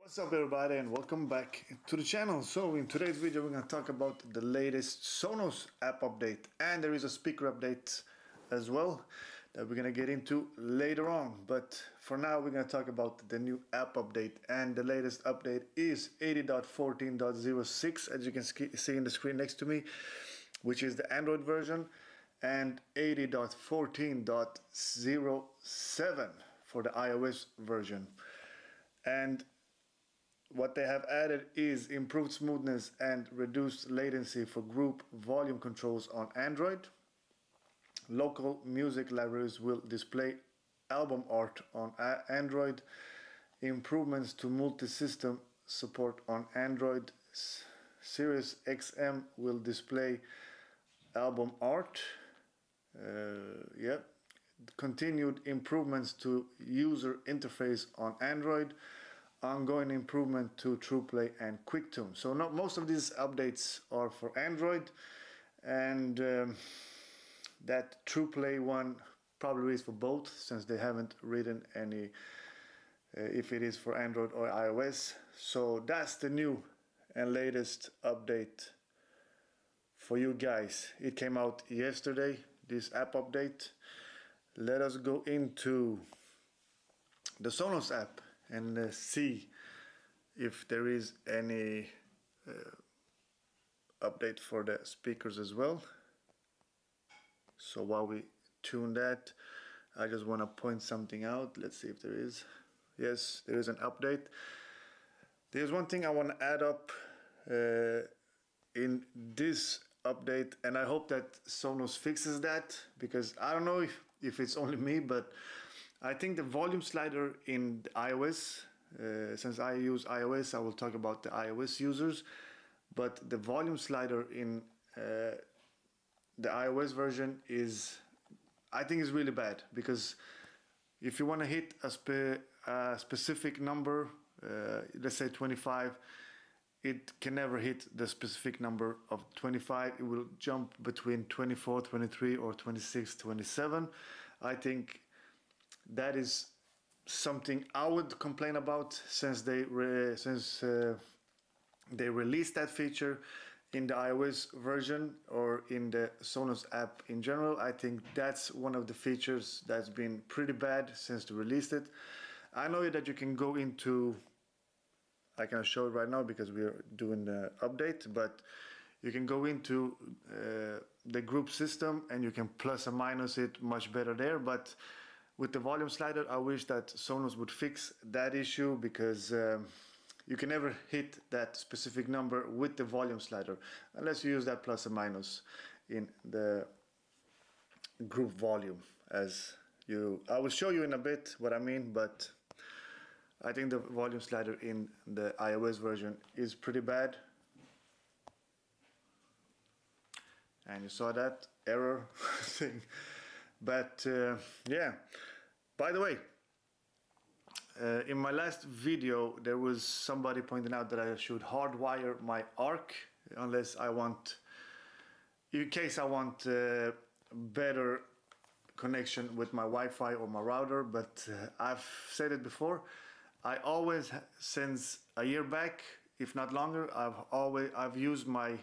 What's up everybody and welcome back to the channel. So in today's video we're going to talk about the latest Sonos app update, and there is a speaker update as well that we're going to get into later on, but for now we're going to talk about the new app update, and the latest update is 80.14.06 as you can see in the screen next to me, which is the Android version, and 80.14.07 for the iOS version. And what they have added is improved smoothness and reduced latency for group volume controls on Android. Local music libraries will display album art on Android. Improvements to multi-system support on Android. Sirius XM will display album art. Continued improvements to user interface on Android. Ongoing improvement to TruePlay and QuickTune. So most of these updates are for Android, and that TruePlay one probably is for both, since they haven't written any if it is for Android or iOS. So that's the new and latest update for you guys. It came out yesterday, this app update. Let us go into the Sonos app and see if there is any update for the speakers as well. So while we tune that, I just want to point something out. Let's see if there is. Yes, there is an update. There's one thing I want to add up in this update, and I hope that Sonos fixes that, because I don't know if it's only me, but I think the volume slider in the iOS, since I use iOS, I will talk about the iOS users, but the volume slider in the iOS version I think is really bad, because if you want to hit a specific number, let's say 25, it can never hit the specific number of 25. It will jump between 24, 23 or 26, 27. I think that is something I would complain about, since they released that feature in the iOS version or in the Sonos app in general. I think that's one of the features that's been pretty bad since they released it. I know that you can go into, I can show it right now because we are doing the update, but you can go into the group system and you can plus and minus it much better there. But with the volume slider, I wish that Sonos would fix that issue, because you can never hit that specific number with the volume slider unless you use that plus and minus in the group volume. I will show you in a bit what I mean, but I think the volume slider in the iOS version is pretty bad. And you saw that error thing. But yeah, by the way, in my last video there was somebody pointing out that I should hardwire my ARC unless I want, in case I want better connection with my Wi-Fi or my router. But I've said it before, I always, since a year back, if not longer, I've used my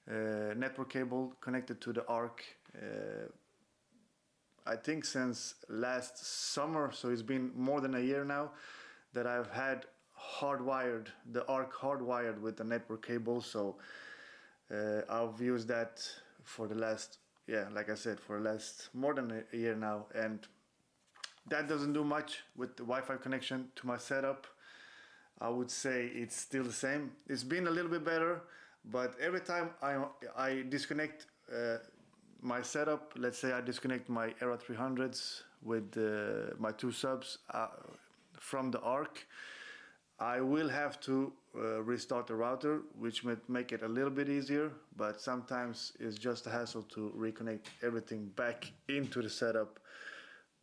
network cable connected to the ARC. I think since last summer, so it's been more than a year now that I've had the ARC hardwired with the network cable. So I've used that for the last, like I said, for the last more than a year now, and that doesn't do much with the Wi-Fi connection to my setup. I would say it's still the same. It's been a little bit better, but every time I disconnect my setup, let's say I disconnect my Era 300s with my two subs from the ARC, I will have to restart the router, which might make it a little bit easier, but sometimes it's just a hassle to reconnect everything back into the setup.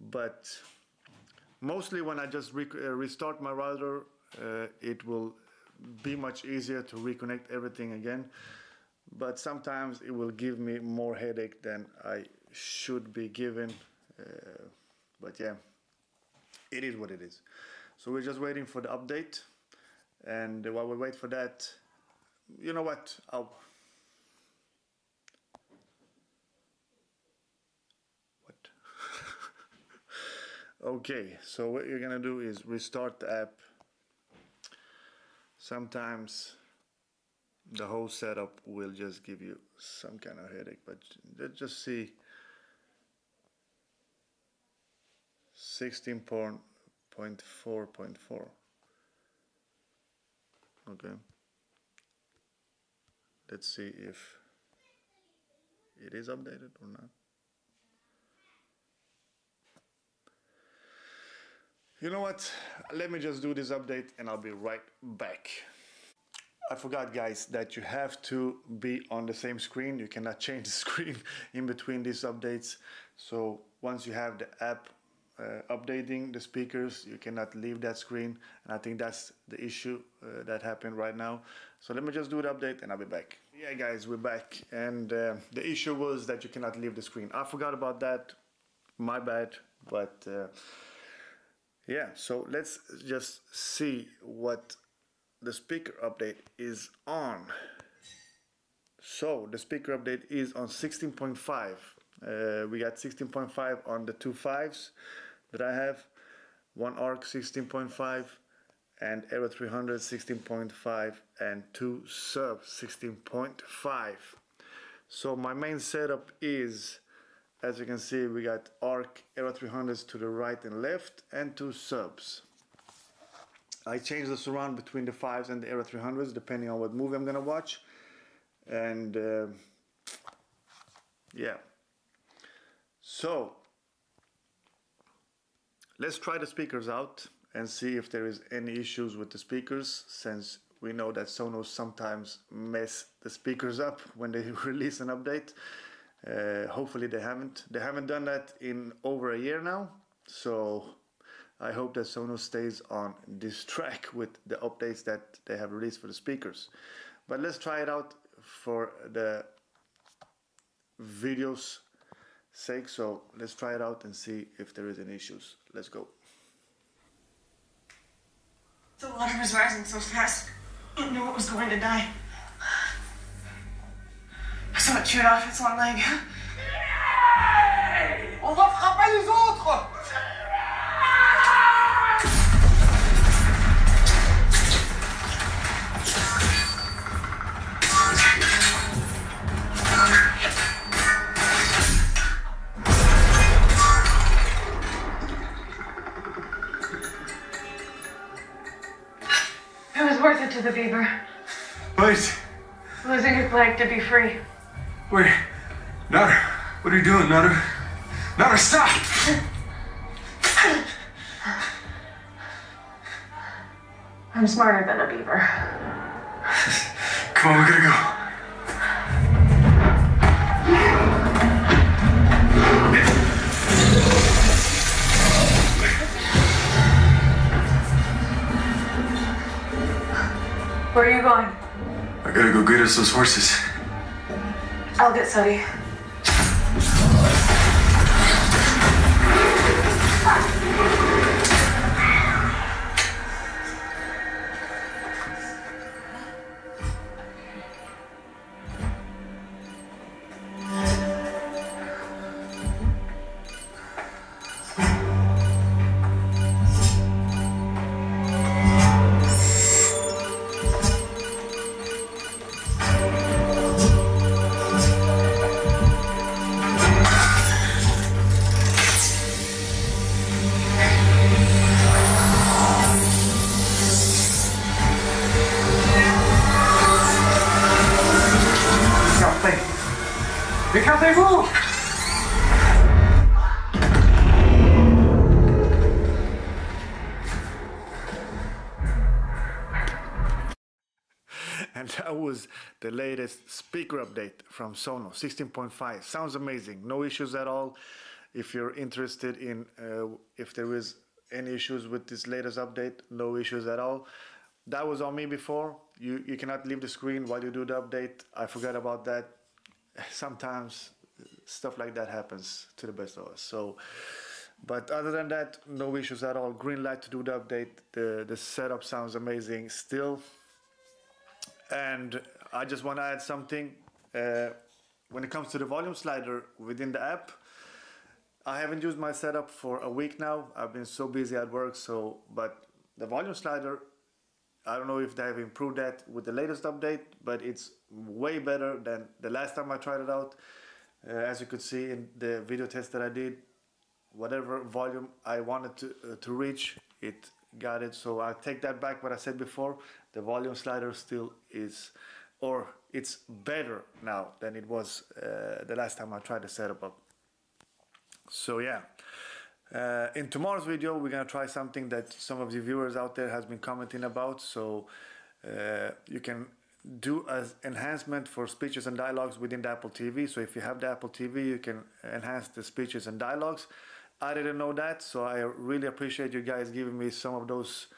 But mostly when I just restart my router, it will be much easier to reconnect everything again. But sometimes it will give me more headache than I should be given. But yeah, it is what it is. So we're just waiting for the update. And while we wait for that, you know what, okay, so what you're gonna do is restart the app. Sometimes the whole setup will just give you some kind of headache, but let's just see. 16.4.4. Okay, let's see if it is updated or not. You know what, let me just do this update and I'll be right back. I forgot, guys, that you have to be on the same screen. You cannot change the screen in between these updates. So once you have the app updating the speakers, you cannot leave that screen, and I think that's the issue that happened right now. So let me just do the update and I'll be back. Yeah, guys, we're back, and the issue was that you cannot leave the screen. I forgot about that, my bad, but yeah, so let's just see what the speaker update is on. So the speaker update is on 16.5. We got 16.5 on the two 5s that I have, one ARC 16.5 and Aero 300 16.5 and two sub 16.5. So my main setup is, as you can see, we got ARC Aero 300s to the right and left and two subs. I change the surround between the 5s and the Aero 300s depending on what movie I'm gonna watch, and yeah. So let's try the speakers out and see if there is any issues with the speakers, since we know that Sonos sometimes mess the speakers up when they release an update. Hopefully they haven't done that in over a year now, so I hope that Sonos stays on this track with the updates that they have released for the speakers. But let's try it out for the video's sake, so let's try it out and see if there is any issues. Let's go. The water was rising so fast, I knew it was going to die. So it chewed off its one leg. On va frapper les autres! It was worth it to the beaver. Wait, Losing his leg to be free. wait. Nutter, what are you doing, Nutter? Nutter, stop! I'm smarter than a beaver. Come on, we gotta go. Where are you going? I gotta go get us those horses. I'll get Sody. Écartez-vous! And that was the latest speaker update from Sonos 16.5. Sounds amazing, no issues at all. If you're interested in if there is any issues with this latest update, no issues at all. That was on me before. You cannot leave the screen while you do the update. I forgot about that. Sometimes stuff like that happens to the best of us. So But other than that, no issues at all. Green light to do the update. The setup sounds amazing still. And I just want to add something. When it comes to the volume slider within the app, I haven't used my setup for a week now. I've been so busy at work, but the volume slider, I don't know if they have improved that with the latest update, but it's way better than the last time I tried it out. As you could see in the video test that I did, whatever volume I wanted to reach, it got it. So I'll take that back what I said before. The volume slider still is, or it's better now than it was the last time I tried to set up. So yeah, in tomorrow's video we're gonna try something that some of the viewers out there has been commenting about. So you can do as enhancement for speeches and dialogues within the Apple TV. So if you have the Apple TV, you can enhance the speeches and dialogues. I didn't know that, so I really appreciate you guys giving me some of those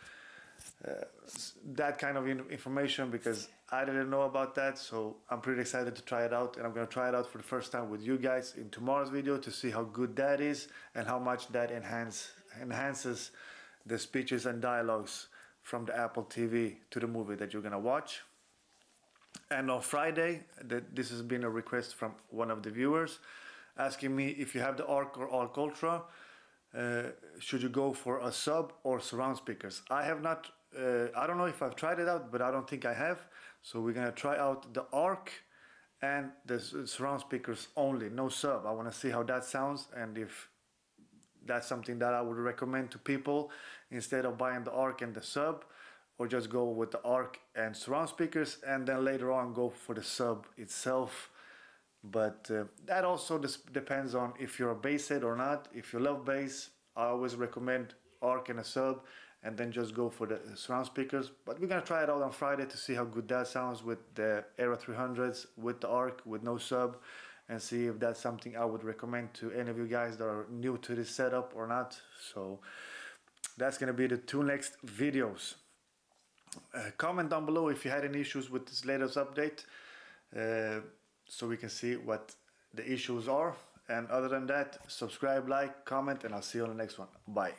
that kind of information, because I didn't know about that. So I'm pretty excited to try it out, and I'm going to try it out for the first time with you guys in tomorrow's video to see how good that is and how much that enhances the speeches and dialogues from the Apple TV to the movie that you're going to watch. And on Friday, this has been a request from one of the viewers asking me, if you have the ARC or ARC Ultra, should you go for a sub or surround speakers? I have not, I don't know if I've tried it out, but I don't think I have. So we're gonna try out the ARC and the surround speakers only, no sub. I wanna see how that sounds, and if that's something that I would recommend to people instead of buying the ARC and the sub, or just go with the ARC and surround speakers and then later on go for the sub itself. But that also depends on if you're a bass head or not. If you love bass, I always recommend ARC and a sub, and then just go for the surround speakers. But we're gonna try it out on Friday to see how good that sounds with the Era 300s, with the ARC, with no sub, and see if that's something I would recommend to any of you guys that are new to this setup or not. So that's gonna be the 2 next videos. Comment down below if you had any issues with this latest update, so we can see what the issues are. And other than that, subscribe, like, comment, and I'll see you on the next one. Bye.